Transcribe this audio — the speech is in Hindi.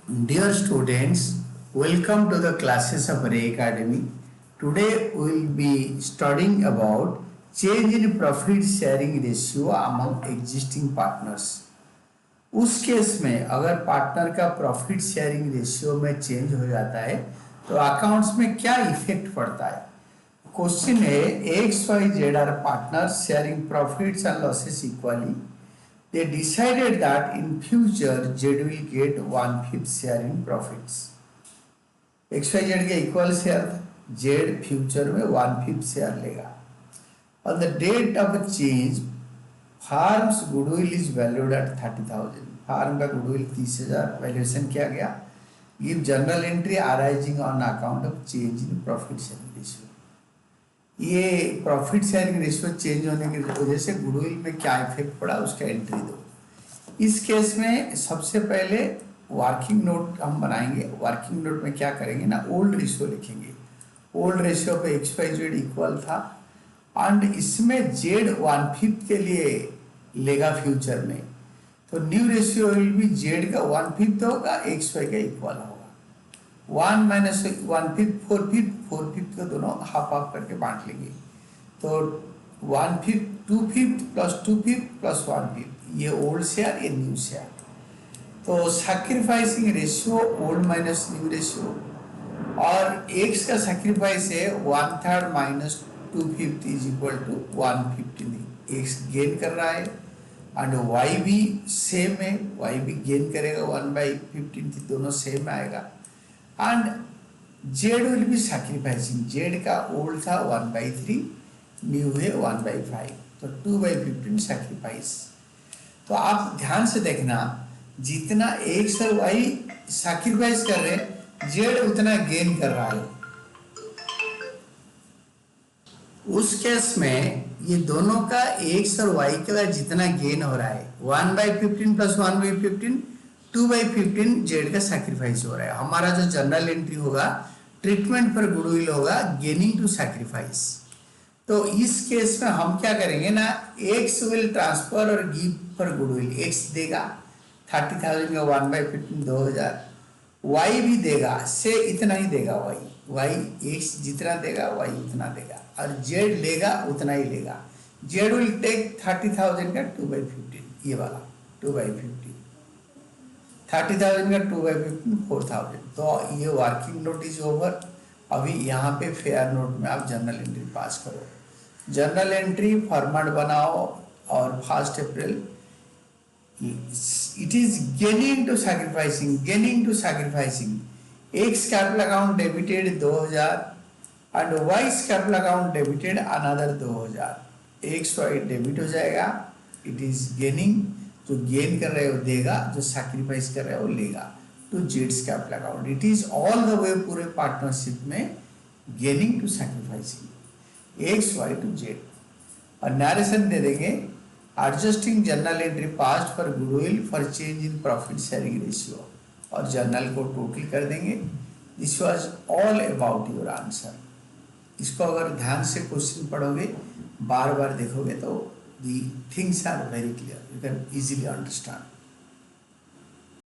Dear students, welcome to the classes of Ray Academy. Today we will be studying about change in profit sharing ratio among existing partners. उस केस में अगर पार्टनर का प्रॉफिट शेयरिंग रेशियो में चेंज हो जाता है तो अकाउंट्स में क्या इफेक्ट पड़ता है। क्वेश्चन है X Y Z are partners sharing profits and losses equally. They decided that in future Z will get 1/5 share in profits. XYZ के इक्वल शेयर था, Z फ्यूचर में 1/5 शेयर लेगा. On the date of change, firm's goodwill is valued at 30,000. Firm का गुडविल 30,000 वैल्यूएशन किया गया. Give journal entry arising on account of change in profit sharing ratio. ये प्रॉफिट शेयरिंग रेशियो चेंज होने की वजह से गुडविल में क्या इफेक्ट पड़ा उसका एंट्री दो. इस केस में सबसे पहले वर्किंग नोट हम बनाएंगे. वर्किंग नोट में क्या करेंगे ना, ओल्ड रेशियो लिखेंगे. ओल्ड रेशियो पे एक्स वाई जेड इक्वल था एंड इसमें जेड 1/5 के लिए लेगा फ्यूचर में, तो new ratio will be Z का 1/5 होगा, एक्स वाई का इक्वल होगा. 1 माइनस 1/5 4/5, 4/5 को दोनों हाफ हाफ करके बांट लेंगे. तो 1/5 2/5 प्लस 2/5 प्लस 1/5, ये ओल्ड शेयर ये न्यू शेयर. तो sacrificing ratio old minus new ratio, और एक्स का सैक्रिफाइस है 1/3 minus 2/5 is equal to 1/15. X gain कर रहा है एंड वाई भी सेम है, वाई भी गेन करेगा 1/15, दोनों सेम आएगा. And Z will be sacrificing. Z का ओल्ड था 1/3, न्यू है 1/5, तो 2/15 सैक्रिफाइस. तो आप ध्यान से देखना, जितना एक्स और वाई सैक्रिफाइस कर रहे हैं जेड उतना गेन कर रहा है. उस केस में ये दोनों का एक्स और वाई का जितना गेन हो रहा है 1/15 प्लस 1/15 2/15 जेड का सैक्रिफाइस हो रहा है. हमारा जो जनरल एंट्री होगा ट्रीटमेंट पर गुडविल होगा गेनिंग टू सैक्रिफाइस. तो इस केस में हम क्या करेंगे ना, एक्स विल ट्रांसफर और गिव पर गुडविल. एक्स देगा 30,000 का 1/15 2,000. वाई भी देगा से इतना ही देगा. वाई एक्स जितना देगा वाई उतना देगा, और जेड लेगा उतना ही लेगा. जेड विल टेक 30,000 का 2/15, ये वाला 2/15. 30,000 का 2/15 4,000. तो ये वर्किंग नोट इज ओवर. अभी यहाँ पे फेयर नोट में आप जनरल एंट्री पास करो. जनरल एंट्री फॉर्मेट बनाओ और 1 अप्रैल it is gaining to sacrificing. X capital account debited 2,000 and Y's capital account debited another 2,000. X Y debit हो जाएगा. It is gaining. जो गेन कर रहे हो देगा, जो सैक्रिफाइस कर रहे हो लेगा. टू जेड्स capital account. It is all the way पूरे पार्टनरशिप में gaining to sacrificing X Y to Z. और नरेशन दे देंगे adjusting journal entry passed for goodwill for change in profit sharing ratio, और जनरल को टोटल कर देंगे. This was all about your answer. इसको अगर ध्यान से क्वेश्चन पढ़ोगे, बार बार देखोगे तो the things are very clear, you can easily understand.